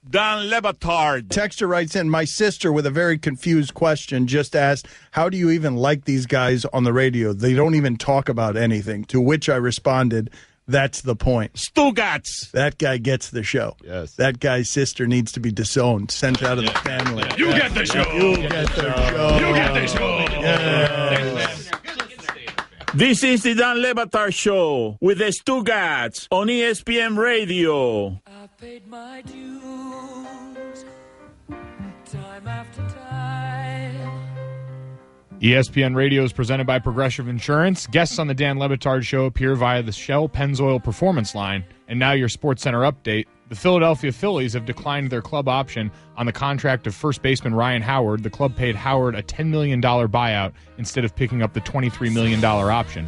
Dan Le Batard. Texter writes in, my sister with a very confused question just asked, how do you even like these guys on the radio? They don't even talk about anything. To which I responded, that's the point. Stugats. That guy gets the show. Yes. That guy's sister needs to be disowned, sent out of the family. You get the show. You get the show. You get the show. Yes. This is the Dan Le Batard Show with the Stugats on ESPN Radio. I've paid my dues time after time. ESPN Radio is presented by Progressive Insurance. Guests on the Dan Le Batard Show appear via the Shell Pennzoil Performance Line. And now your SportsCenter update. The Philadelphia Phillies have declined their club option on the contract of first baseman Ryan Howard. The club paid Howard a $10 million buyout instead of picking up the $23 million option.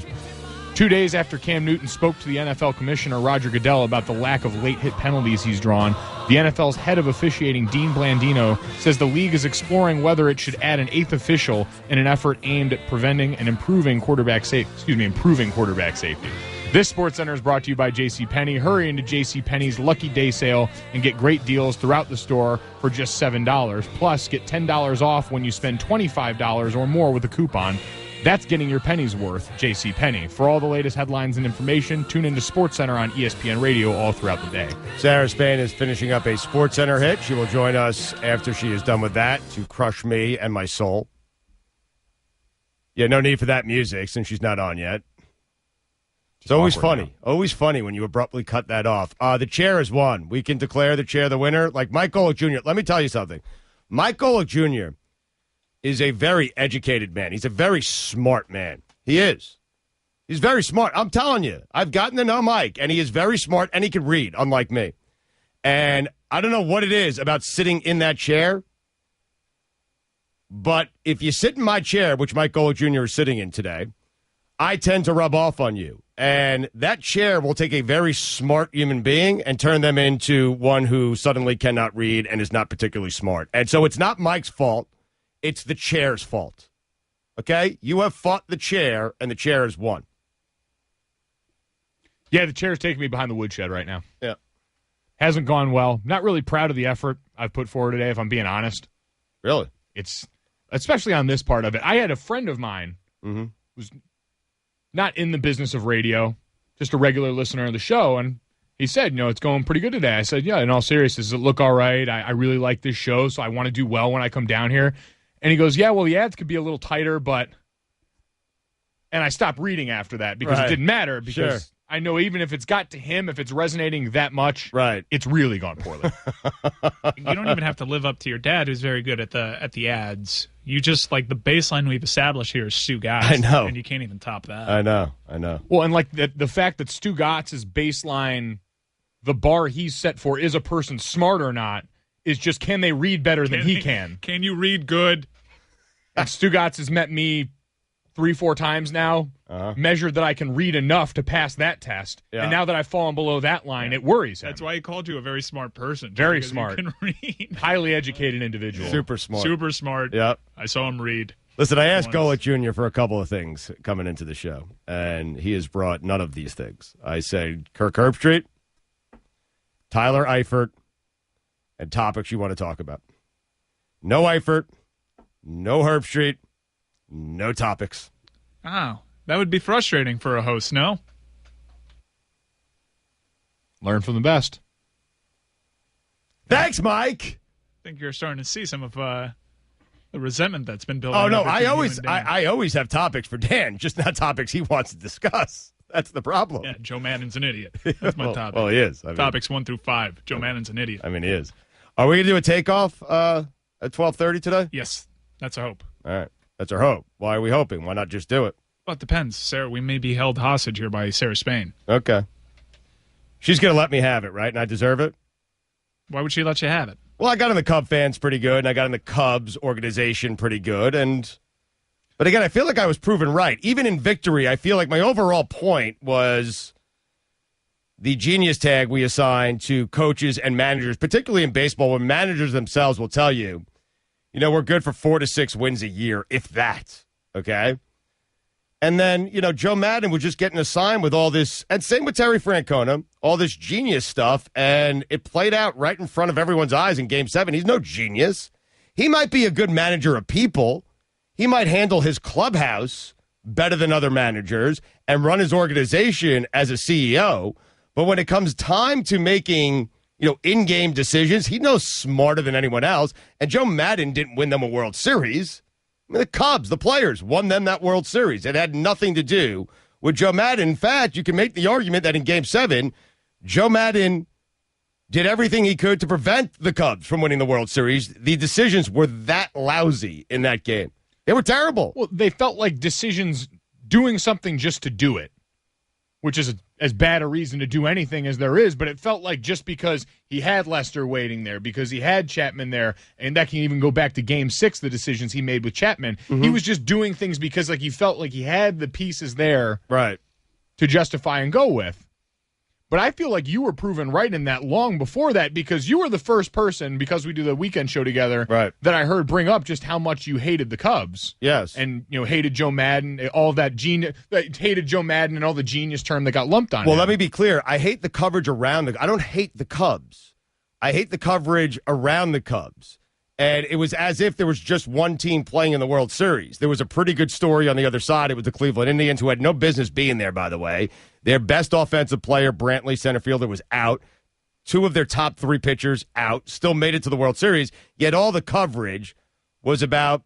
2 days after Cam Newton spoke to the NFL Commissioner Roger Goodell about the lack of late-hit penalties he's drawn, the NFL's head of officiating, Dean Blandino, says the league is exploring whether it should add an eighth official in an effort aimed at preventing and improving quarterback safety. This SportsCenter is brought to you by JCPenney. Hurry into JCPenney's Lucky Day sale and get great deals throughout the store for just $7. Plus, get $10 off when you spend $25 or more with a coupon. That's getting your pennies worth, JCPenney. For all the latest headlines and information, tune into SportsCenter on ESPN Radio all throughout the day. Sarah Spain is finishing up a SportsCenter hit. She will join us after she is done with that to crush me and my soul. Yeah, no need for that music since she's not on yet. It's always funny. Now. Always funny when you abruptly cut that off. The chair is won. We can declare the chair the winner. Like Mike Golick Jr. Let me tell you something. Mike Golick Jr. is a very educated man. He's a very smart man. He is. He's very smart. I'm telling you. I've gotten to know Mike, and he is very smart, and he can read, unlike me. And I don't know what it is about sitting in that chair, but if you sit in my chair, which Mike Golick Jr. is sitting in today, I tend to rub off on you. And that chair will take a very smart human being and turn them into one who suddenly cannot read and is not particularly smart. And so it's not Mike's fault. It's the chair's fault. Okay? You have fought the chair, and the chair has won. Yeah, the chair's taking me behind the woodshed right now. Yeah. Hasn't gone well. Not really proud of the effort I've put forward today, if I'm being honest. Really? It's, especially on this part of it. I had a friend of mine who's not in the business of radio, just a regular listener of the show, and he said, it's going pretty good today. I said, yeah, in all seriousness, does it look all right? I really like this show, so I want to do well when I come down here. And he goes, yeah, well, the ads could be a little tighter, but... And I stopped reading after that because it didn't matter, because I know even if it's got to him, if it's resonating that much, it's really gone poorly. You don't even have to live up to your dad, who's very good at the ads. You just, like, the baseline we've established here is Stu Gatz. I know. And you can't even top that. I know. Well, and, like, the fact that Stu Gatz' baseline, the bar he's set for is a person smart or not, is just can they read better than he can? Can you read good? And Stu Gatz has met me 3-4 times now, measured that I can read enough to pass that test. Yeah. And now that I've fallen below that line, it worries him. That's why he called you a very smart person. Very smart. You can read. Highly educated individual. Super smart. Yep. I saw him read. Listen, I asked Golick Jr. for a couple of things coming into the show, and he has brought none of these things. I said Kirk Herbstreit, Tyler Eifert, and topics you want to talk about. No Eifert, no Herbstreit, no topics. Oh, that would be frustrating for a host, no? Learn from the best. Thanks, Mike. I think you're starting to see some of the resentment that's been building. Oh, no, up I always have topics for Dan, just not topics he wants to discuss. That's the problem. Yeah, Joe Maddon's an idiot. That's my topic. Well, he is. Topics 1 through 5. Joe Maddon's an idiot. I mean, he is. Are we going to do a takeoff at 12:30 today? Yes, that's a hope. All right. That's our hope. Why are we hoping? Why not just do it? Well, it depends, Sarah. We may be held hostage here by Sarah Spain. Okay. She's going to let me have it, right? And I deserve it? Why would she let you have it? Well, I got in the Cub fans pretty good, and I got in the Cubs organization pretty good. But again, I feel like I was proven right. Even in victory, I feel like my overall point was the genius tag we assign to coaches and managers, particularly in baseball, when managers themselves will tell you, we're good for 4 to 6 wins a year, if that, okay? And then, Joe Madden was just getting assigned with all this, and same with Terry Francona, all this genius stuff, and it played out right in front of everyone's eyes in Game 7. He's no genius. He might be a good manager of people. He might handle his clubhouse better than other managers and run his organization as a CEO. But when it comes time to making, in-game decisions, he knows smarter than anyone else. And Joe Madden didn't win them a World Series. I mean, the Cubs, the players, won them that World Series. It had nothing to do with Joe Madden. In fact, you can make the argument that in Game 7, Joe Madden did everything he could to prevent the Cubs from winning the World Series. The decisions were that lousy in that game. They were terrible. Well, they felt like decisions doing something just to do it, which is as bad a reason to do anything as there is, but it felt like just because he had Lester waiting there, because he had Chapman there, and that can even go back to Game 6, the decisions he made with Chapman. He was just doing things because he felt like he had the pieces there to justify and go with. But I feel like you were proven right in that long before that, because you were the first person, because we do the weekend show together, that I heard bring up just how much you hated the Cubs. Yes. And, hated Joe Madden, all that hated Joe Madden and all the genius term that got lumped on him. Well, let me be clear. I hate the coverage around I don't hate the Cubs. I hate the coverage around the Cubs. And it was as if there was just one team playing in the World Series. There was a pretty good story on the other side. It was the Cleveland Indians, who had no business being there, by the way. Their best offensive player, Brantley, center fielder, was out. 2 of their top 3 pitchers out. Still made it to the World Series. Yet all the coverage was about,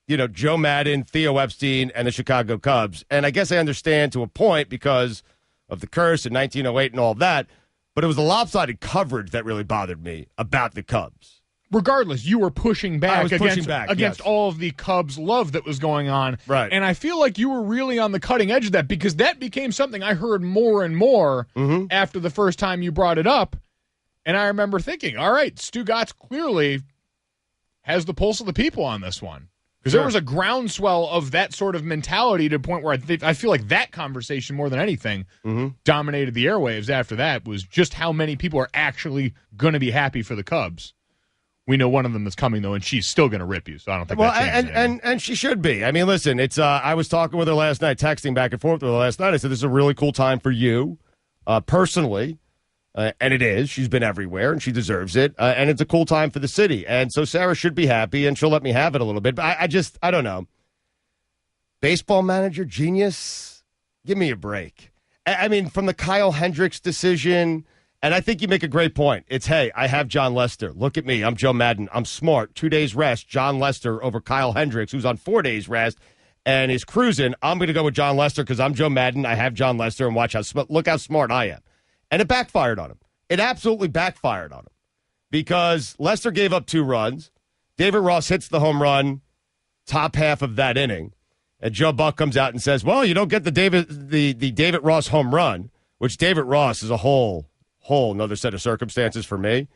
Joe Madden, Theo Epstein, and the Chicago Cubs. And I guess I understand to a point because of the curse in 1908 and all of that. But it was the lopsided coverage that really bothered me about the Cubs. Regardless, you were pushing back against yes. all of the Cubs love that was going on. Right. And I feel like you were really on the cutting edge of that, because that became something I heard more and more after the first time you brought it up. And I remember thinking, all right, Stu Gatz clearly has the pulse of the people on this one. Because there was a groundswell of that sort of mentality to the point where I feel like that conversation, more than anything, dominated the airwaves after that, was just how many people are actually going to be happy for the Cubs. We know one of them is coming, though, and she's still going to rip you, so I don't think that changes anything. And she should be. I mean, listen, it's. I was talking with her last night, texting back and forth with her last night. I said, this is a really cool time for you, personally, and it is. She's been everywhere, and she deserves it, and it's a cool time for the city. And so Sarah should be happy, and she'll let me have it a little bit. But I don't know. Baseball manager, genius, give me a break. I mean, from the Kyle Hendricks decision... And I think you make a great point. It's, hey, I have John Lester. Look at me. I'm Joe Madden. I'm smart. 2 days rest. John Lester over Kyle Hendricks, who's on 4 days rest and is cruising. I'm going to go with John Lester because I'm Joe Madden. I have John Lester, and look how smart I am. And it backfired on him. It absolutely backfired on him because Lester gave up 2 runs. David Ross hits the home run top half of that inning. And Joe Buck comes out and says, well, you don't get the David Ross home run, which David Ross is a whole another set of circumstances for me,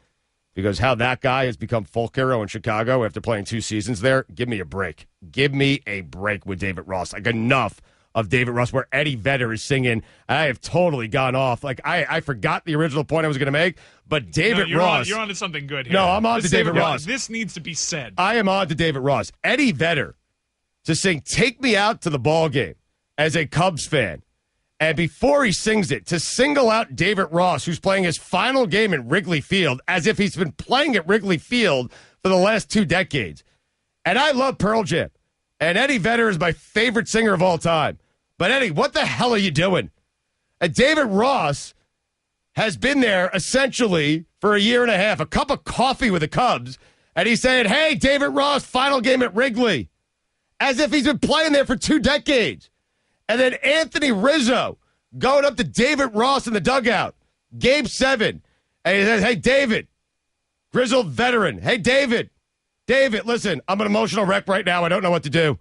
because how that guy has become folk hero in Chicago after playing 2 seasons there. Give me a break. Give me a break with David Ross. Like, enough of David Ross, where Eddie Vedder is singing. I have totally gone off. Like, I forgot the original point I was going to make, but David Ross. You're on to something good here. No, I'm on to David Ross. This needs to be said. I am on to David Ross. Eddie Vedder to sing "Take Me Out to the Ball Game" as a Cubs fan. And before he sings it, to single out David Ross, who's playing his final game at Wrigley Field, as if he's been playing at Wrigley Field for the last 2 decades. And I love Pearl Jam. And Eddie Vedder is my favorite singer of all time. But Eddie, what the hell are you doing? And David Ross has been there essentially for a year and a half, a cup of coffee with the Cubs. And he's saying, hey, David Ross, final game at Wrigley. As if he's been playing there for 2 decades. And then Anthony Rizzo going up to David Ross in the dugout, Game 7. And he says, hey, David, grizzled veteran. Hey, David, listen, I'm an emotional wreck right now. I don't know what to do.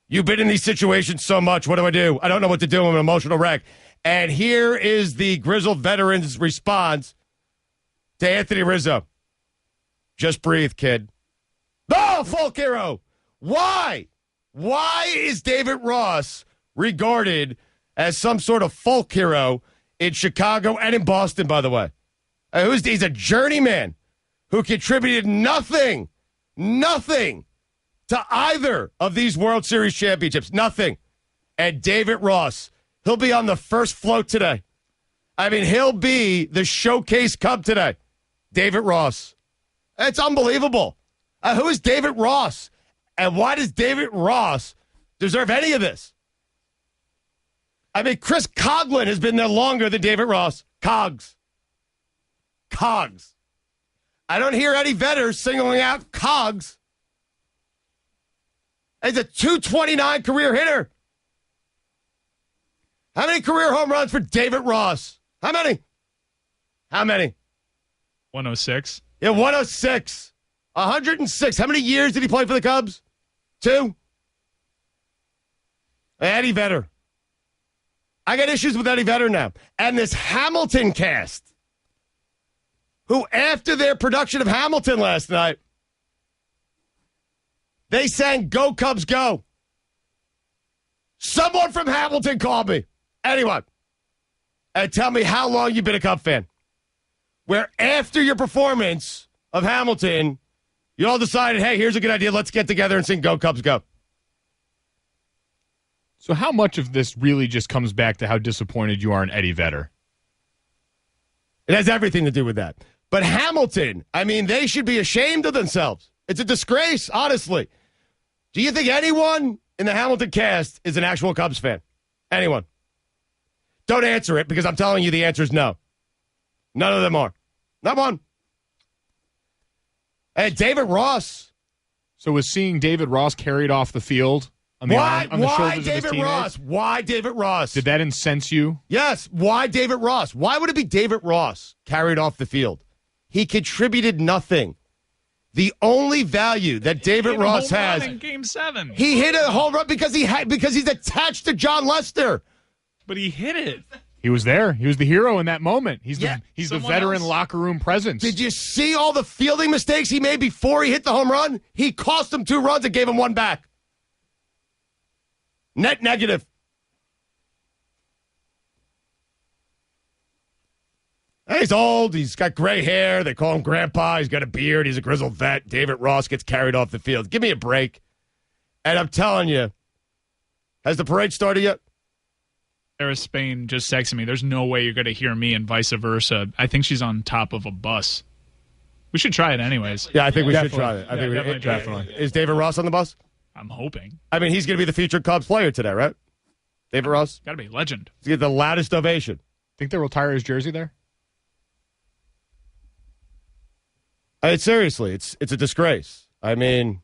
You've been in these situations so much. What do? I don't know what to do. I'm an emotional wreck. And here is the grizzled veteran's response to Anthony Rizzo. Just breathe, kid. Oh, folk hero. Why? Why is David Ross regarded as some sort of folk hero in Chicago and in Boston, by the way? He's a journeyman who contributed nothing to either of these World Series championships. Nothing. And David Ross, he'll be on the first float today. I mean, he'll be the showcase Cub today. David Ross. It's unbelievable. Who is David Ross? And why does David Ross deserve any of this? I mean, Chris Coughlin has been there longer than David Ross. Cogs. I don't hear Eddie Vedder singling out Cogs. He's a .229 career hitter. How many career home runs for David Ross? How many? 106. Yeah, 106. 106. How many years did he play for the Cubs? 2? Eddie Vedder. I got issues with Eddie Vedder now. And this Hamilton cast, who after their production of Hamilton last night, they sang Go Cubs Go. Someone from Hamilton called me. Anyone. And tell me how long you've been a Cub fan. Where after your performance of Hamilton, you all decided, hey, here's a good idea. Let's get together and sing Go Cubs Go. So how much of this really just comes back to how disappointed you are in Eddie Vedder? It has everything to do with that. But Hamilton, I mean, they should be ashamed of themselves. It's a disgrace, honestly. Do you think anyone in the Hamilton cast is an actual Cubs fan? Anyone? Don't answer it because I'm telling you the answer is no. None of them are. Not one. And David Ross. So was seeing David Ross carried off the field on the Why shoulders of his David teammates? Ross? Why David Ross? Did that incense you? Yes. Why David Ross? Why would it be David Ross carried off the field? He contributed nothing. The only value that David Ross has in Game 7. He hit a home run because he's attached to John Lester. But he hit it. He was there. He was the hero in that moment. He's the Someone veteran else? locker room presence. Did you see all the fielding mistakes he made before he hit the home run? He cost him 2 runs and gave him 1 back. Net negative. Hey, he's old. He's got gray hair. They call him Grandpa. He's got a beard. He's a grizzled vet. David Ross gets carried off the field. Give me a break. And I'm telling you, has the parade started yet? Sarah Spain just texted me. There's no way you're going to hear me and vice versa. I think she's on top of a bus. We should try it anyways. Yeah, I think we should try it. I think definitely. Is David Ross on the bus? I'm hoping. I mean, he's going to be the featured Cubs player today, right? David Ross? Got to be legend. He's going to get the loudest ovation. Think they'll retire his jersey there? Seriously, it's a disgrace. I mean,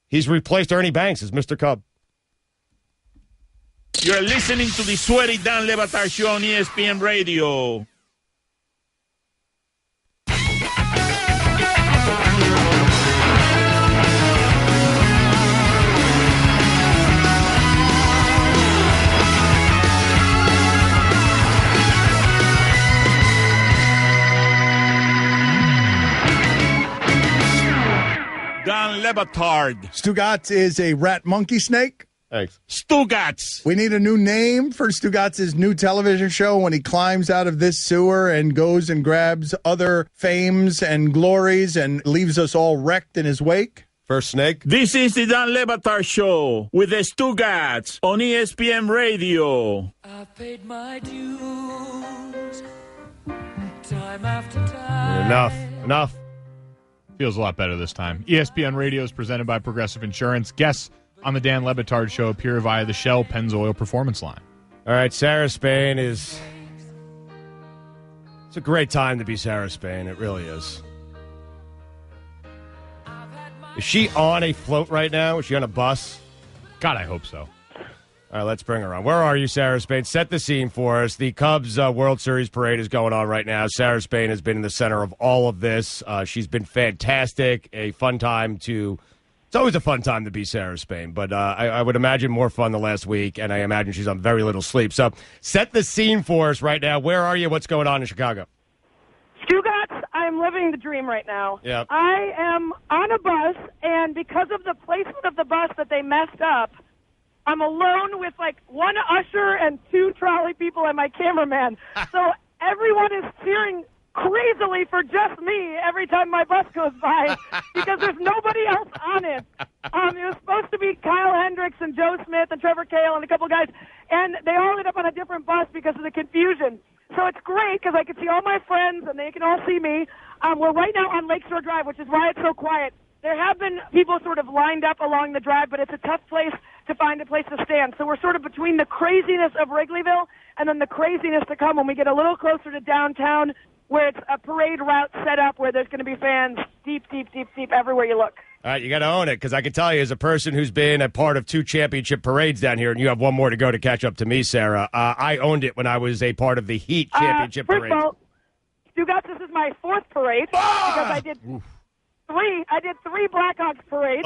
he's replaced Ernie Banks as Mr. Cub. You're listening to the Sweaty Dan Le Batard Show on ESPN Radio. Dan Le Batard. Stugatz is a rat monkey snake. Thanks. Stugatz. We need a new name for Stugatz's new television show when he climbs out of this sewer and goes and grabs other fames and glories and leaves us all wrecked in his wake. First snake. This is the Dan Le Batard Show with the Stugatz on ESPN Radio. I've paid my dues time after time. Enough. Feels a lot better this time. ESPN Radio is presented by Progressive Insurance. Guests on the Dan Le Batard Show appear via the Shell Pennzoil Performance Line. All right, Sarah Spain is... It's a great time to be Sarah Spain. It really is. Is she on a float right now? Is she on a bus? God, I hope so. All right, let's bring her on. Where are you, Sarah Spain? Set the scene for us. The Cubs World Series parade is going on right now. Sarah Spain has been in the center of all of this. She's been fantastic. A fun time to... It's always a fun time to be Sarah Spain, but I would imagine more fun than last week, and I imagine she's on very little sleep. So set the scene for us right now. Where are you? What's going on in Chicago? Stugatz, I'm living the dream right now. Yep. I am on a bus, and because of the placement of the bus that they messed up, I'm alone with like one usher and 2 trolley people and my cameraman. So everyone is cheering crazily for just me every time my bus goes by because there's nobody else on it. It was supposed to be Kyle Hendricks and Joe Smith and Trevor Cale and a couple guys, and they all ended up on a different bus because of the confusion. So it's great because I can see all my friends and they can all see me. We're right now on Lakeshore Drive, which is why it's so quiet. There have been people sort of lined up along the drive, but it's a tough place to find a place to stand. So we're sort of between the craziness of Wrigleyville and then the craziness to come when we get a little closer to downtown, where it's a parade route set up where there's going to be fans deep everywhere you look. All right, you got to own it, because I can tell you, as a person who's been a part of 2 championship parades down here, and you have one more to go to catch up to me, Sarah, I owned it when I was a part of the Heat championship parade. First of all, Stugatz, this is my 4th parade because I did 3. I did 3 Blackhawks parades.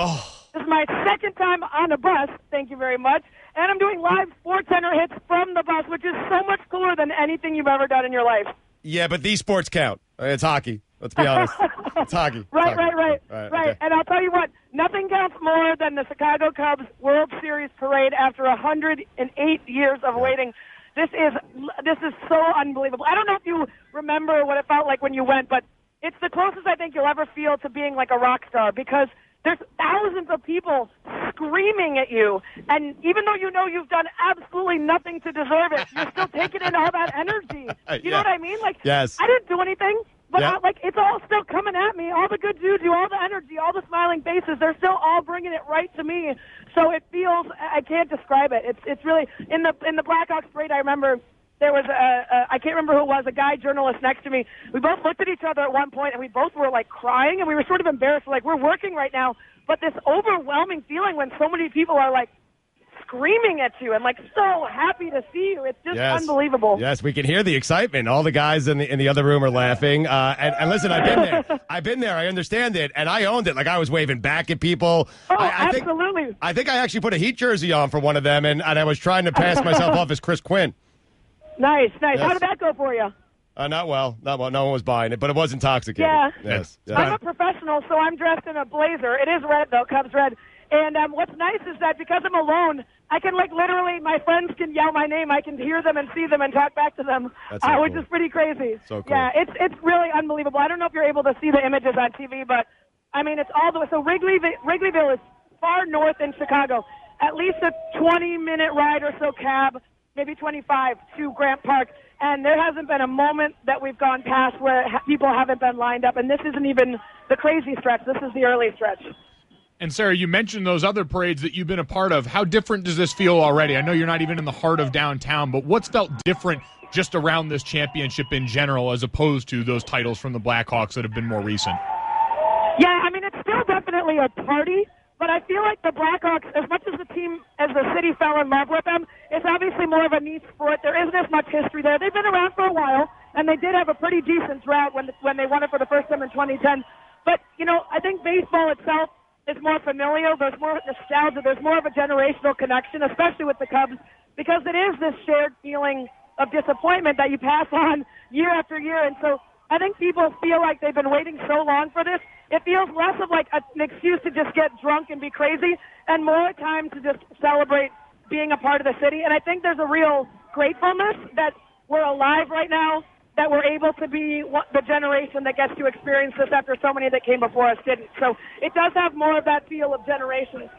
This is my 2nd time on a bus. Thank you very much. And I'm doing live SportsCenter hits from the bus, which is so much cooler than anything you've ever done in your life. Yeah, but these sports count. It's hockey. Let's be honest. It's hockey. Right. Okay. And I'll tell you what, nothing counts more than the Chicago Cubs World Series parade after 108 years of waiting. This is so unbelievable. I don't know if you remember what it felt like when you went, but it's the closest I think you'll ever feel to being like a rock star, because there's thousands of people screaming at you, and even though you know you've done absolutely nothing to deserve it, you're still taking in all that energy. You know what I mean? Like, yes. I didn't do anything, but it's all still coming at me. All the good juju, all the energy, all the smiling faces, they're still all bringing it right to me. So it feels, I can't describe it. It's really, in the Blackhawks parade, I remember there was I can't remember who it was, a guy journalist next to me. We both looked at each other at one point, and we both were like crying, and we were sort of embarrassed. We're like, we're working right now, but this overwhelming feeling when so many people are like screaming at you and like so happy to see you. It's just unbelievable. Yes, we can hear the excitement. All the guys in the other room are laughing. And listen, I've been there. I've been there. I understand it, and I owned it. Like, I was waving back at people. Absolutely. I think I actually put a Heat jersey on for one of them, and I was trying to pass myself off as Chris Quinn. Nice. Yes. How did that go for you? Not well. No one was buying it, but it was intoxicating. Yeah. Yes. I'm a professional, so I'm dressed in a blazer. It is red, though, Cubs red. And what's nice is that because I'm alone, I can, like, literally, my friends can yell my name. I can hear them and see them and talk back to them, which is pretty crazy. So cool. Yeah, it's really unbelievable. I don't know if you're able to see the images on TV, but, I mean, it's all the way. So Wrigleyville is far north in Chicago, at least a 20-minute ride or so cab, maybe 25, to Grant Park. And there hasn't been a moment that we've gone past where people haven't been lined up. And this isn't even the crazy stretch. This is the early stretch. And, Sarah, you mentioned those other parades that you've been a part of. How different does this feel already? I know you're not even in the heart of downtown, but what's felt different just around this championship in general as opposed to those titles from the Blackhawks that have been more recent? Yeah, I mean, it's still definitely a party. But I feel like the Blackhawks, as much as the city fell in love with them, it's obviously more of a niche sport. There isn't as much history there. They've been around for a while, and they did have a pretty decent drought when they won it for the first time in 2010. But, you know, I think baseball itself is more familial. There's more nostalgia. There's more of a generational connection, especially with the Cubs, because it is this shared feeling of disappointment that you pass on year after year. And so I think people feel like they've been waiting so long for this. It feels less of like an excuse to just get drunk and be crazy, and more a time to just celebrate being a part of the city. And I think there's a real gratefulness that we're alive right now, that we're able to be the generation that gets to experience this after so many that came before us didn't. So it does have more of that feel of generation.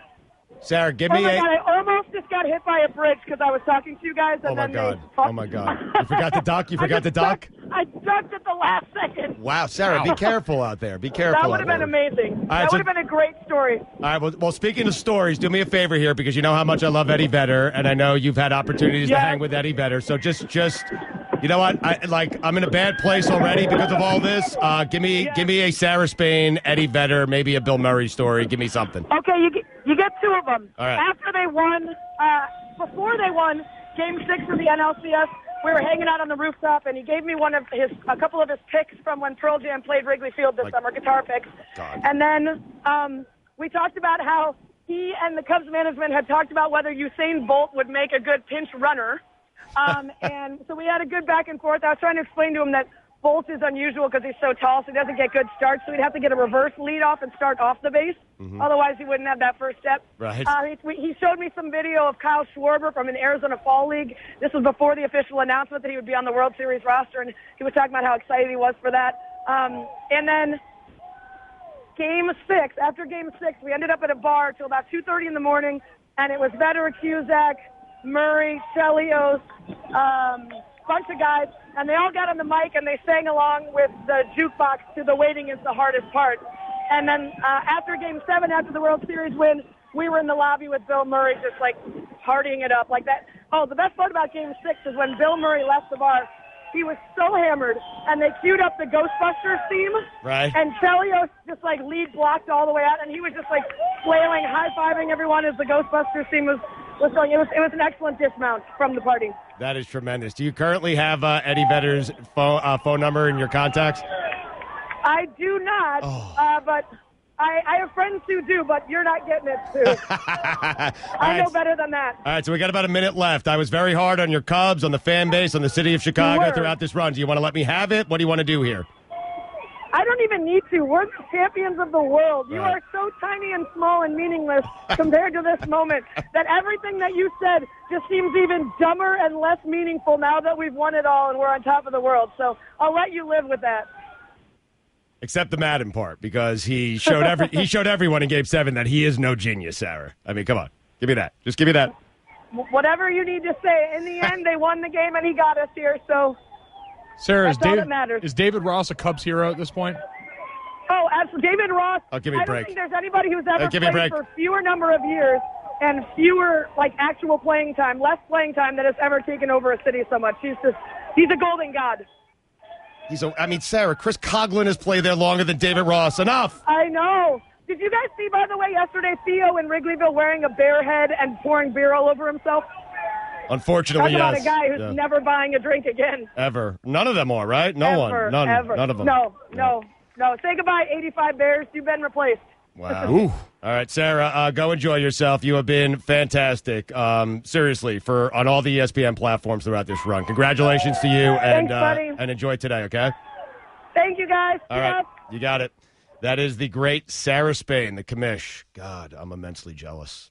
Sarah, give me God, I almost just got hit by a bridge because I was talking to you guys. And Oh, my God. You forgot the duck? I ducked at the last second. Wow, Sarah, be careful out there. Be careful. That would have been amazing. That would have been a great story. All right, well, speaking of stories, do me a favor here, because you know how much I love Eddie Vedder, and I know you've had opportunities to hang with Eddie Vedder. So just you know what? I'm in a bad place already because of all this. Give me a Sarah Spain, Eddie Vedder, maybe a Bill Murray story. Give me something. Okay, you get 2 of them. All right. After they won, before they won Game 6 of the NLCS, we were hanging out on the rooftop, and he gave me a couple of his picks from when Pearl Jam played Wrigley Field this summer, guitar picks. God. And then we talked about how he and the Cubs management had talked about whether Usain Bolt would make a good pinch runner. And so we had a good back and forth. I was trying to explain to him that Bolt is unusual because he's so tall, so he doesn't get good starts. So he'd have to get a reverse lead off and start off the base. Otherwise, he wouldn't have that first step. Right. He showed me some video of Kyle Schwarber from an Arizona Fall League. This was before the official announcement that he would be on the World Series roster, and he was talking about how excited he was for that. And then Game 6, after Game 6, we ended up at a bar till about 2:30 in the morning, and it was Vetter, Cusack, Murray, Chelios, bunch of guys, and they all got on the mic and they sang along with the jukebox to The Waiting Is the Hardest Part. And then after Game 7, after the World Series win, we were in the lobby with Bill Murray just like partying it up like that. Oh, the best part about Game 6 is when Bill Murray left the bar, he was so hammered, and they queued up the Ghostbusters theme. Right. And Chelios just like lead blocked all the way out, and he was just like flailing, high-fiving everyone as the Ghostbusters theme was going. It was an excellent dismount from the party. That is tremendous. Do you currently have Eddie Vedder's phone number in your contacts? I do not, but I have friends who do, but you're not getting it, too. I know better than that. All right, so we got about a minute left. I was very hard on your Cubs, on the fan base, on the city of Chicago throughout this run. Do you want to let me have it? What do you want to do here? I don't even need to. We're the champions of the world. You are so tiny and small and meaningless compared to this moment that everything that you said just seems even dumber and less meaningful now that we've won it all and we're on top of the world. So I'll let you live with that. Except the Madden part, because he showed everyone in Game 7 that he is no genius, Sarah. I mean, come on. Give me that. Just give me that. Whatever you need to say. In the end, they won the game and he got us here, so... Sarah, matters. is David Ross a Cubs hero at this point? Oh, absolutely. David Ross, give me a I break. don't think there's anybody who's ever Give me a played break. for fewer number of years and fewer, actual playing time, less playing time that has ever taken over a city so much. He's a golden god. Sarah, Chris Coughlin has played there longer than David Ross. Enough! I know. Did you guys see, by the way, yesterday, Theo in Wrigleyville wearing a bear head and pouring beer all over himself? Unfortunately, Talk yes. about a guy who's never buying a drink again. Ever. None of them are, right? No one. None. Ever. None of them. No. Say goodbye, 85 Bears. You've been replaced. Wow. All right, Sarah, go enjoy yourself. You have been fantastic. Seriously, on all the ESPN platforms throughout this run. Congratulations to you, Thanks, buddy. and enjoy today, okay? Thank you, guys. All right, you got it. That is the great Sarah Spain, the commish. God, I'm immensely jealous.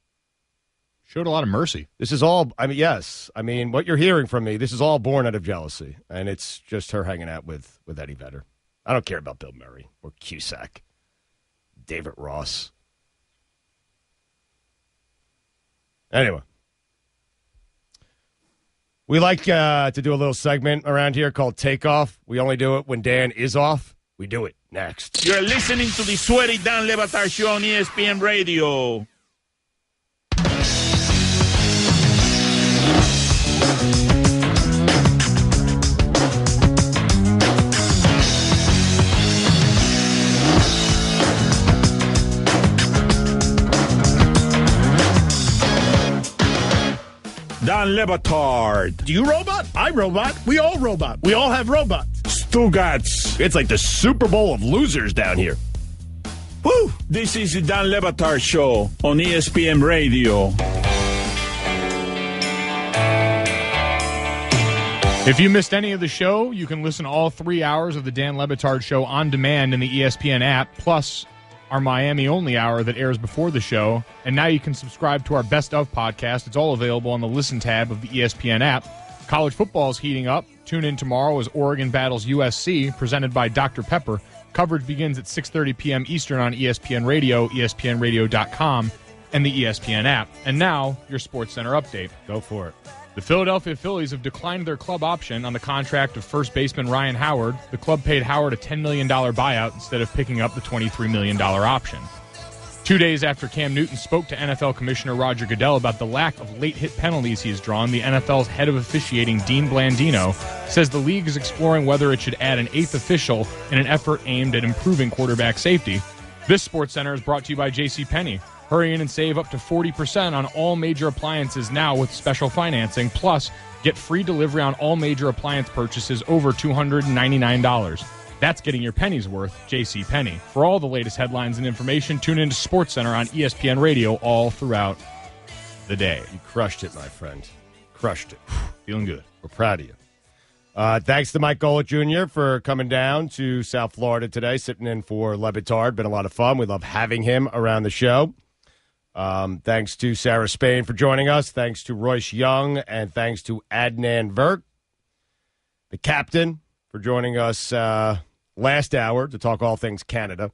Showed a lot of mercy. This is all, yes. What you're hearing from me, this is all born out of jealousy, and it's just her hanging out with Eddie Vedder. I don't care about Bill Murray or Cusack, David Ross. Anyway, we like to do a little segment around here called Takeoff. We only do it when Dan is off. We do it next. You're listening to the Sweaty Dan Le Batard Show on ESPN Radio. Dan Le Batard. Do you robot? I robot. We all robot. We all have robots. Stugats. It's like the Super Bowl of losers down here. Woo! This is the Dan Le Batard Show on ESPN Radio. If you missed any of the show, you can listen to all 3 hours of the Dan Le Batard Show on demand in the ESPN app, plus our Miami-only hour that airs before the show. And now you can subscribe to our Best Of podcast. It's all available on the Listen tab of the ESPN app. College football is heating up. Tune in tomorrow as Oregon battles USC, presented by Dr. Pepper. Coverage begins at 6:30 p.m. Eastern on ESPN Radio, ESPNRadio.com, and the ESPN app. And now, your SportsCenter update. Go for it. The Philadelphia Phillies have declined their club option on the contract of first baseman Ryan Howard. The club paid Howard a $10 million buyout instead of picking up the $23 million option. 2 days after Cam Newton spoke to NFL Commissioner Roger Goodell about the lack of late hit penalties he has drawn, the NFL's head of officiating, Dean Blandino, says the league is exploring whether it should add an eighth official in an effort aimed at improving quarterback safety. This SportsCenter is brought to you by JCPenney. Hurry in and save up to 40% on all major appliances now with special financing. Plus, get free delivery on all major appliance purchases over $299. That's getting your pennies worth, JCPenney. For all the latest headlines and information, tune into SportsCenter on ESPN Radio all throughout the day. You crushed it, my friend. Crushed it. Feeling good. We're proud of you. Thanks to Mike Golick Jr. for coming down to South Florida today, sitting in for Le Batard. Been a lot of fun. We love having him around the show. Thanks to Sarah Spain for joining us. Thanks to Royce Young, and thanks to Adnan Vert, the captain, for joining us last hour to talk all things Canada.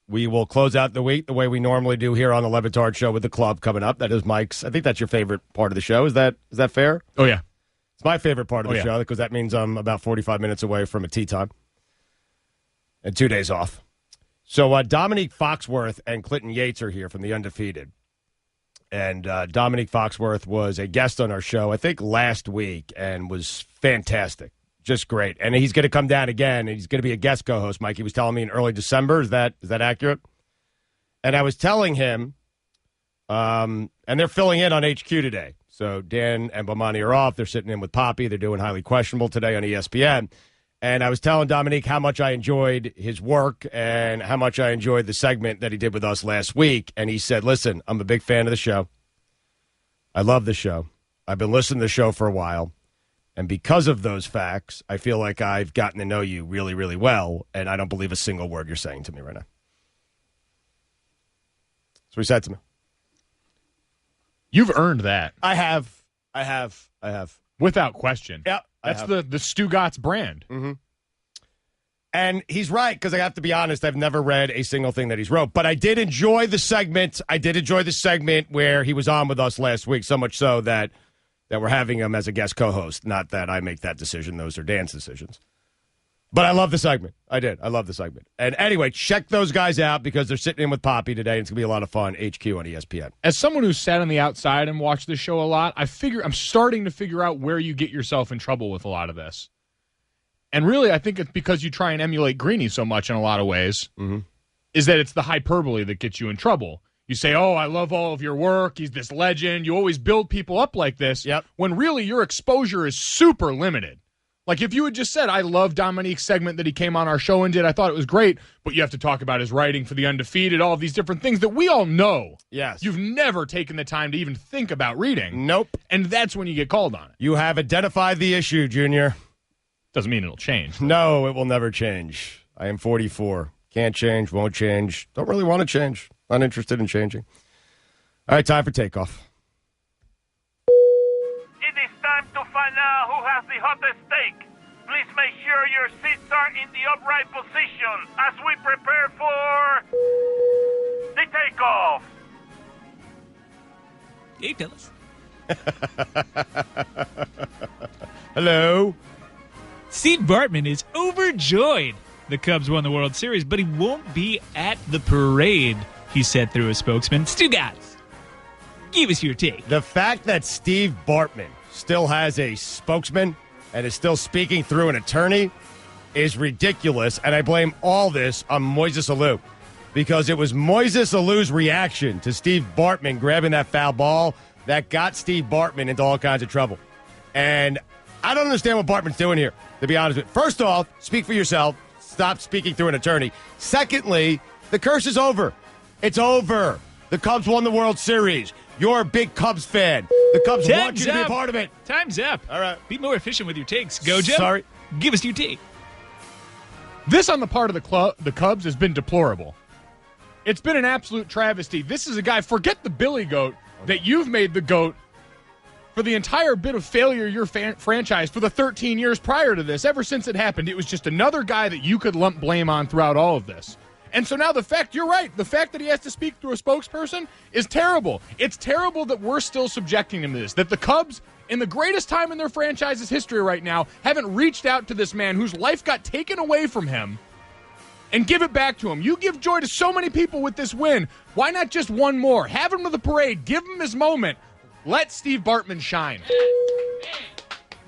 We will close out the week the way we normally do here on the Le Batard Show with the club coming up. That is Mike's. I think that's your favorite part of the show. Is that fair? Oh, yeah. It's my favorite part of the show because that means I'm about 45 minutes away from a tea time and 2 days off. So Dominique Foxworth and Clinton Yates are here from The Undefeated. And Dominique Foxworth was a guest on our show, I think, last week, and was fantastic. Just great. And he's going to come down again, and he's going to be a guest co-host, Mike. He was telling me in early December. Is that accurate? And I was telling him, and they're filling in on HQ today. So Dan and Bomani are off. They're sitting in with Poppy. They're doing Highly Questionable today on ESPN. And I was telling Dominique how much I enjoyed his work and how much I enjoyed the segment that he did with us last week. And he said, listen, I'm a big fan of the show. I love the show. I've been listening to the show for a while. And because of those facts, I feel like I've gotten to know you really, really well. And I don't believe a single word you're saying to me right now. That's what he said to me. You've earned that. I have. Without question. Yeah. That's the Stugatz brand. Mm-hmm. And he's right, because I have to be honest, I've never read a single thing that he's wrote. But I did enjoy the segment. Where he was on with us last week, so much so that we're having him as a guest co-host. Not that I make that decision. Those are Dan's decisions. But I love the segment. I did. I love the segment. And anyway, check those guys out because they're sitting in with Poppy today. And it's going to be a lot of fun. HQ on ESPN. As someone who's sat on the outside and watched this show a lot, I'm starting to figure out where you get yourself in trouble with a lot of this. And really, I think it's because you try and emulate Greeny so much in a lot of ways, is that it's the hyperbole that gets you in trouble. You say, oh, I love all of your work. He's this legend. You always build people up like this. Yep. When really your exposure is super limited. Like if you had just said, I love Dominique's segment that he came on our show and did, I thought it was great, but you have to talk about his writing for The Undefeated, all of these different things that we all know. Yes. You've never taken the time to even think about reading. Nope. And that's when you get called on it. You have identified the issue, Junior. Doesn't mean it'll change. No, it will never change. I am 44. Can't change, won't change. Don't really want to change. Not interested in changing. All right, time for takeoff. It is time to find out who has the hottest steak. Please make sure your seats are in the upright position as we prepare for the takeoff. Hey, fellas. Hello. Steve Bartman is overjoyed the Cubs won the World Series, but he won't be at the parade, he said through a spokesman. Stugatz, give us your take. The fact that Steve Bartman still has a spokesman and is still speaking through an attorney is ridiculous, and I blame all this on Moises Alou because it was Moises Alou's reaction to Steve Bartman grabbing that foul ball that got Steve Bartman into all kinds of trouble. And I don't understand what Bartman's doing here, to be honest with you. First off, speak for yourself. Stop speaking through an attorney. Secondly, the curse is over. It's over. The Cubs won the World Series. You're a big Cubs fan. The Cubs want you to be a part of it. Time's up. All right. Be more efficient with your takes. Go, Joe. Sorry. Give us your take. This on the part of the Cubs has been deplorable. It's been an absolute travesty. This is a guy, forget the Billy Goat, that you've made the GOAT for the entire bit of failure your franchise for the 13 years prior to this. Ever since it happened, it was just another guy that you could lump blame on throughout all of this. And so now you're right, the fact that he has to speak through a spokesperson is terrible. It's terrible that we're still subjecting him to this, that the Cubs, in the greatest time in their franchise's history right now, haven't reached out to this man whose life got taken away from him and give it back to him. You give joy to so many people with this win. Why not just one more? Have him to the parade. Give him his moment. Let Steve Bartman shine.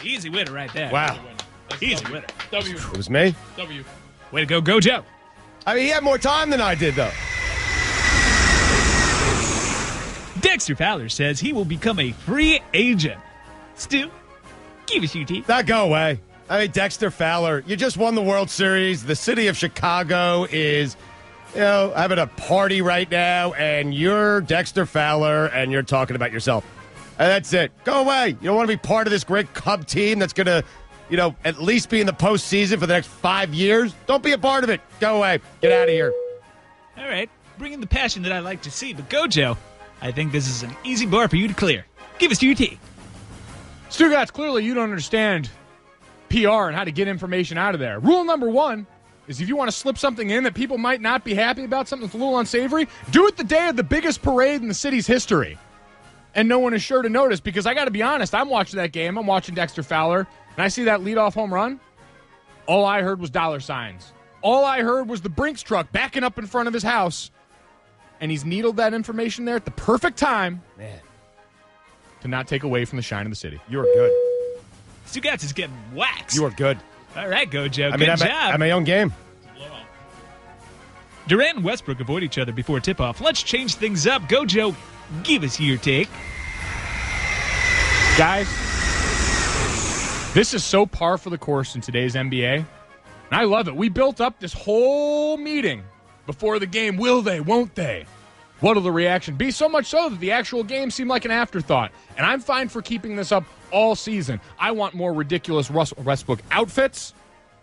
Easy winner right there. Wow. Easy winner. W. It was me? W. Way to go, Joe. I mean, he had more time than I did, though. Dexter Fowler says he will become a free agent. Stu, give us your take. Now go away. I mean, Dexter Fowler, you just won the World Series. The city of Chicago is, having a party right now, and you're Dexter Fowler, and you're talking about yourself. And that's it. Go away. You don't want to be part of this great Cub team that's going to at least be in the postseason for the next 5 years, don't be a part of it. Go away. Get out of here. All right, bringing the passion that I like to see. But Gojo, I think this is an easy bar for you to clear. Give us your take. Stugotz, clearly you don't understand PR and how to get information out of there. Rule number 1 is if you want to slip something in that people might not be happy about, something that's a little unsavory, do it the day of the biggest parade in the city's history. And no one is sure to notice, because I got to be honest, I'm watching that game. I'm watching Dexter Fowler, and I see that leadoff home run. All I heard was dollar signs. All I heard was the Brinks truck backing up in front of his house. And he's needled that information there at the perfect time. Man. To not take away from the shine of the city. You are good. Stugotz is getting waxed. You are good. All right, Gojo. I'm Good job. at my own game. Durant and Westbrook avoid each other before tip-off. Let's change things up. Gojo, give us your take. Guys, this is so par for the course in today's NBA. And I love it. We built up this whole meeting before the game. Will they? Won't they? What'll the reaction be? So much so that the actual game seemed like an afterthought. And I'm fine for keeping this up all season. I want more ridiculous Russell Westbrook outfits.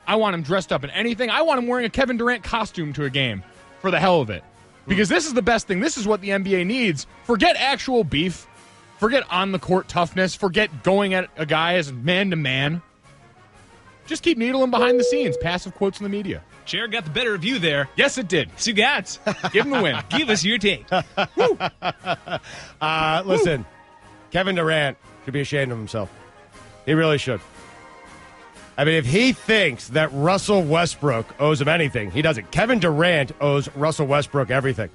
I want him dressed up in anything. I want him wearing a Kevin Durant costume to a game for the hell of it. Because this is the best thing. This is what the NBA needs. Forget actual beef. Forget on-the-court toughness. Forget going at a guy as man-to-man. Just keep needling behind the scenes. Passive quotes in the media. Chair got the better of you there. Yes, it did. Stugotz, Give him the win. give us your take. Listen, Kevin Durant should be ashamed of himself. He really should. I mean, if he thinks that Russell Westbrook owes him anything, he doesn't. Kevin Durant owes Russell Westbrook everything.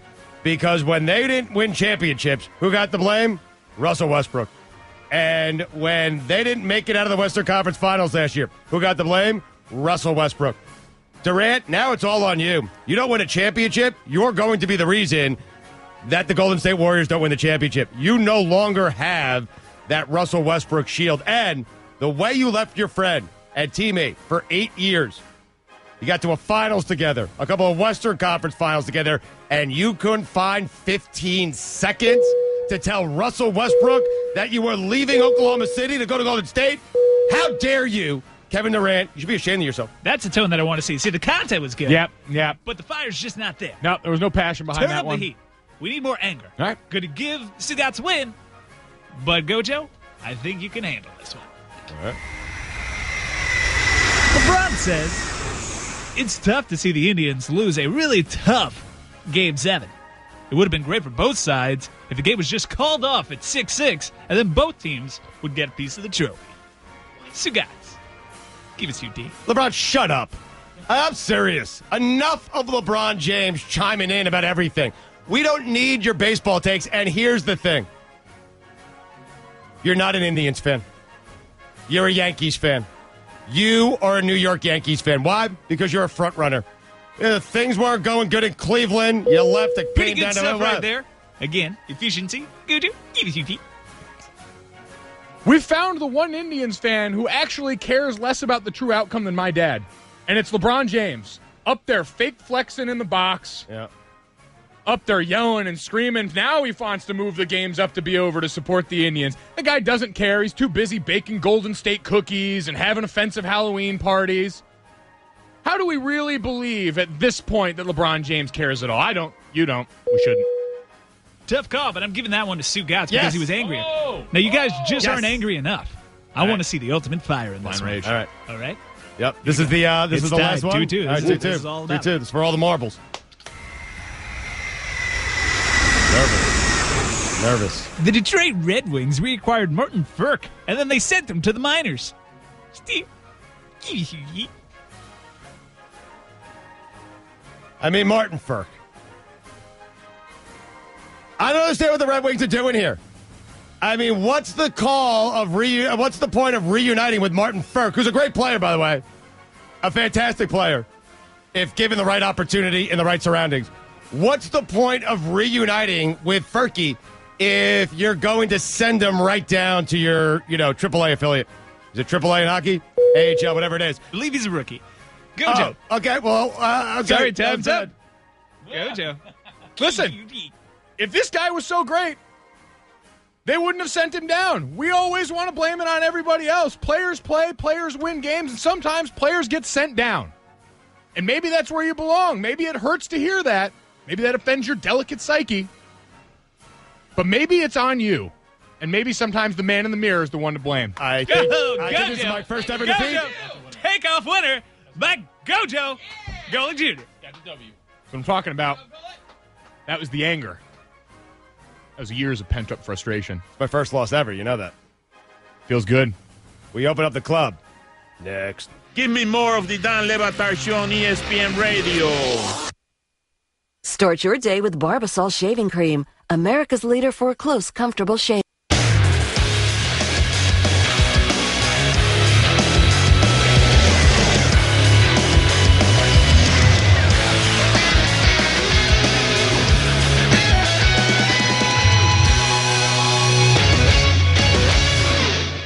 Because when they didn't win championships, who got the blame? Russell Westbrook. And when they didn't make it out of the Western Conference Finals last year, who got the blame? Russell Westbrook. Durant, now it's all on you. You don't win a championship, you're going to be the reason that the Golden State Warriors don't win the championship. You no longer have that Russell Westbrook shield. And the way you left your friend and teammate for 8 years, you got to a finals together, a couple of Western Conference Finals together, and you couldn't find 15 seconds to tell Russell Westbrook that you were leaving Oklahoma City to go to Golden State? How dare you? Kevin Durant, you should be ashamed of yourself. That's a tone that I want to see. See, the content was good. Yep. But the fire's just not there. No, there was no passion behind Turn that up one. the heat. We need more anger. All right. Going to give Stugotz a win. But, Gojo, I think you can handle this one. All right. LeBron says it's tough to see the Indians lose a really tough Game 7. It would have been great for both sides if the game was just called off at 6-6, and then both teams would get a piece of the trophy. Stugotz, give us your D. LeBron, shut up. I'm serious. Enough of LeBron James chiming in about everything. We don't need your baseball takes, and here's the thing. You're not an Indians fan. You're a Yankees fan. You are a New York Yankees fan. Why? Because you're a front runner. Things weren't going good in Cleveland. You left the Pretty game good down stuff to right there. Again, efficiency. Gojo, give us your D. We found the one Indians fan who actually cares less about the true outcome than my dad. And it's LeBron James. Up there fake flexing in the box. Yeah. Up there yelling and screaming. Now he wants to move the games up to be over to support the Indians. The guy doesn't care. He's too busy baking Golden State cookies and having offensive Halloween parties. How do we really believe at this point that LeBron James cares at all? I don't. You don't. We shouldn't. Tough call, but I'm giving that one to Stugotz because Yes. he was angry. Oh! Now, you guys just Yes. aren't angry enough. I want to see the ultimate fire in this Blind one. rage. All right. All right? Yep. This is the It's last tied. one. 2-2. All right, This 2-2. is all about 2-2. This is for all the marbles. Nervous. The Detroit Red Wings reacquired Martin Ferk, and then they sent him to the minors. Steve, give us your D. I mean, Martin Ferk. I don't understand what the Red Wings are doing here. I mean, what's the call of what's the point of reuniting with Martin Ferk, who's a great player, by the way, a fantastic player, if given the right opportunity and the right surroundings? What's the point of reuniting with Ferkie if you're going to send him right down to your, AAA affiliate? Is it AAA in hockey? AHL, whatever it is. I believe he's a rookie. Gojo. Oh, okay. Well, okay. Sorry, time's That's up. Gojo. Listen, if this guy was so great, they wouldn't have sent him down. We always want to blame it on everybody else. Players play, players win games, and sometimes players get sent down. And maybe that's where you belong. Maybe it hurts to hear that. Maybe that offends your delicate psyche. But maybe it's on you. And maybe sometimes the man in the mirror is the one to blame. I think this is my first ever defeat. Takeoff winner by Gojo Golick Jr. Got the W. That's what I'm talking about. That was the anger. That was years of pent-up frustration. It's my first loss ever. You know that. Feels good. We open up the club. Next. Give me more of the Dan Le Batard Show on ESPN Radio. Start your day with Barbasol Shaving Cream, America's leader for close, comfortable shaving.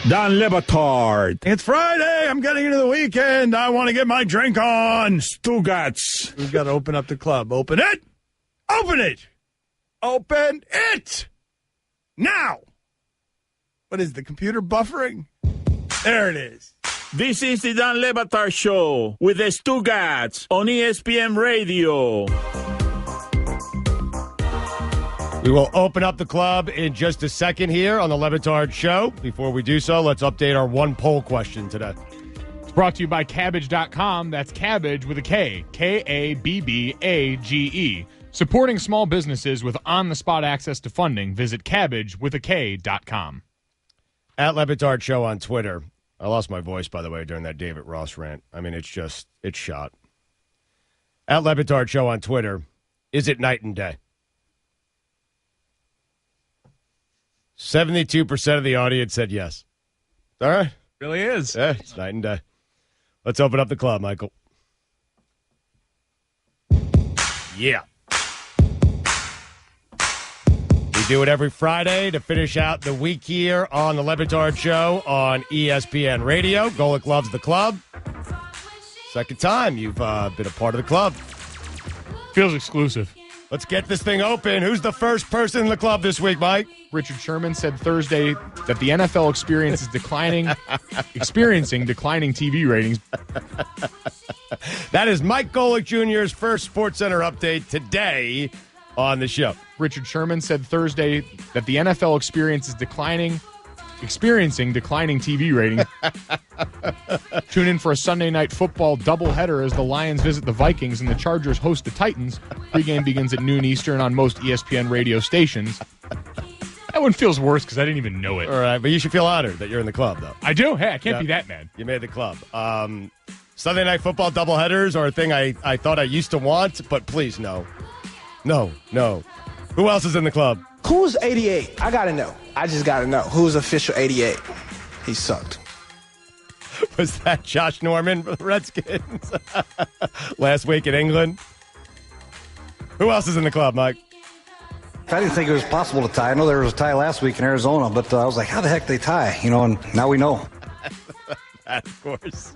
Dan Le Batard. It's Friday. I'm getting into the weekend. I want to get my drink on. Stugats. We've got to open up the club. Open it. Open it. Open it. Now. What is the computer buffering? There it is. This is the Dan Le Batard Show with the Stugats on ESPN Radio. We will open up the club in just a second here on the Le Batard Show. Before we do so, let's update our one poll question today. It's brought to you by Kabbage.com. That's Cabbage with a K. Kabbage. Supporting small businesses with on-the-spot access to funding. Visit CabbageWithAK.com. At Le Batard Show on Twitter. I lost my voice, by the way, during that David Ross rant. I mean, it's shot. At Le Batard Show on Twitter. Is it night and day? 72% of the audience said yes. All right. Really is. Yeah, it's night and day. Let's open up the club, Michael. Yeah. We do it every Friday to finish out the week here on the Le Batard Show on ESPN Radio. Golick loves the club. Second time you've been a part of the club. Feels exclusive. Let's get this thing open. Who's the first person in the club this week, Mike? Richard Sherman said Thursday that the NFL experiencing declining TV ratings. That is Mike Golick Jr.'s first SportsCenter update today on the show. Richard Sherman said Thursday that the NFL experiencing declining TV ratings. Tune in for a Sunday night football doubleheader as the Lions visit the Vikings and the Chargers host the Titans. Pregame begins at noon Eastern on most ESPN radio stations. That one feels worse because I didn't even know it. All right, but you should feel honored that you're in the club, though. I do. Hey, I can't be that mad. You made the club. Sunday night football doubleheaders are a thing I thought I used to want, but please, no. No. Who else is in the club? Who's 88? I got to know. I just got to know. Who's official 88? He sucked. Was that Josh Norman for the Redskins last week in England? Who else is in the club, Mike? I didn't think it was possible to tie. I know there was a tie last week in Arizona, but I was like, how the heck they tie? And now we know. That, of course,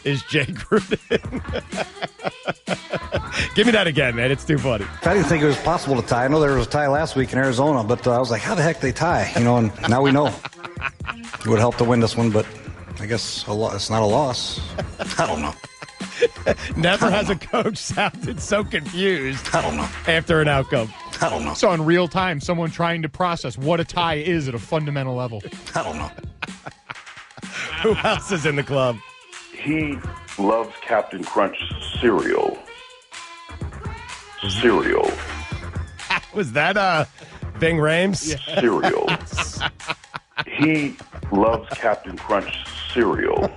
is Jay Gruden. Give me that again, man. It's too funny. I didn't think it was possible to tie. I know there was a tie last week in Arizona, but I was like, how the heck they tie? And now we know. It would help to win this one, but I guess it's not a loss. I don't know. Never has a coach sounded so confused. I don't know. After an outcome. I don't know. So in real time, someone trying to process what a tie is at a fundamental level. I don't know. Who else is in the club? He loves Captain Crunch cereal. Cereal. Was that Bing Rames? Yeah. Cereal. He loves Captain Crunch cereal.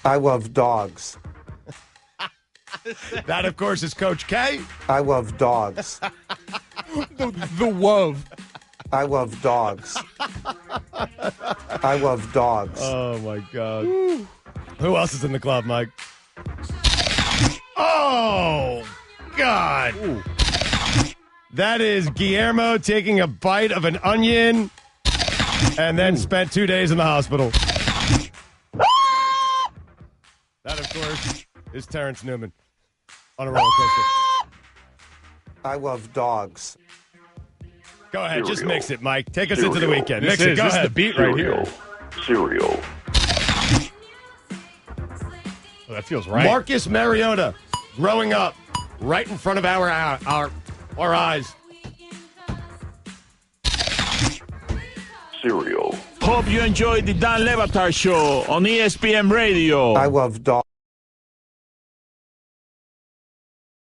I love dogs. That, of course, is Coach K. I love dogs. The wove. I love dogs. I love dogs. Oh, my God. Woo. Who else is in the club, Mike? Oh, God. Ooh. That is Guillermo taking a bite of an onion and then spent 2 days in the hospital. That, of course, is Terrence Newman on a roller coaster. I love dogs. Go ahead, just Cereal. mix it, Mike. Take us Cereal. into the weekend. This Mix it. is- Go this is ahead. the beat right here. Cereal. Oh, that feels right. Marcus Mariota, growing up, right in front of our eyes. Cereal. Hope you enjoyed the Dan Le Batard Show on ESPN Radio. I love dogs.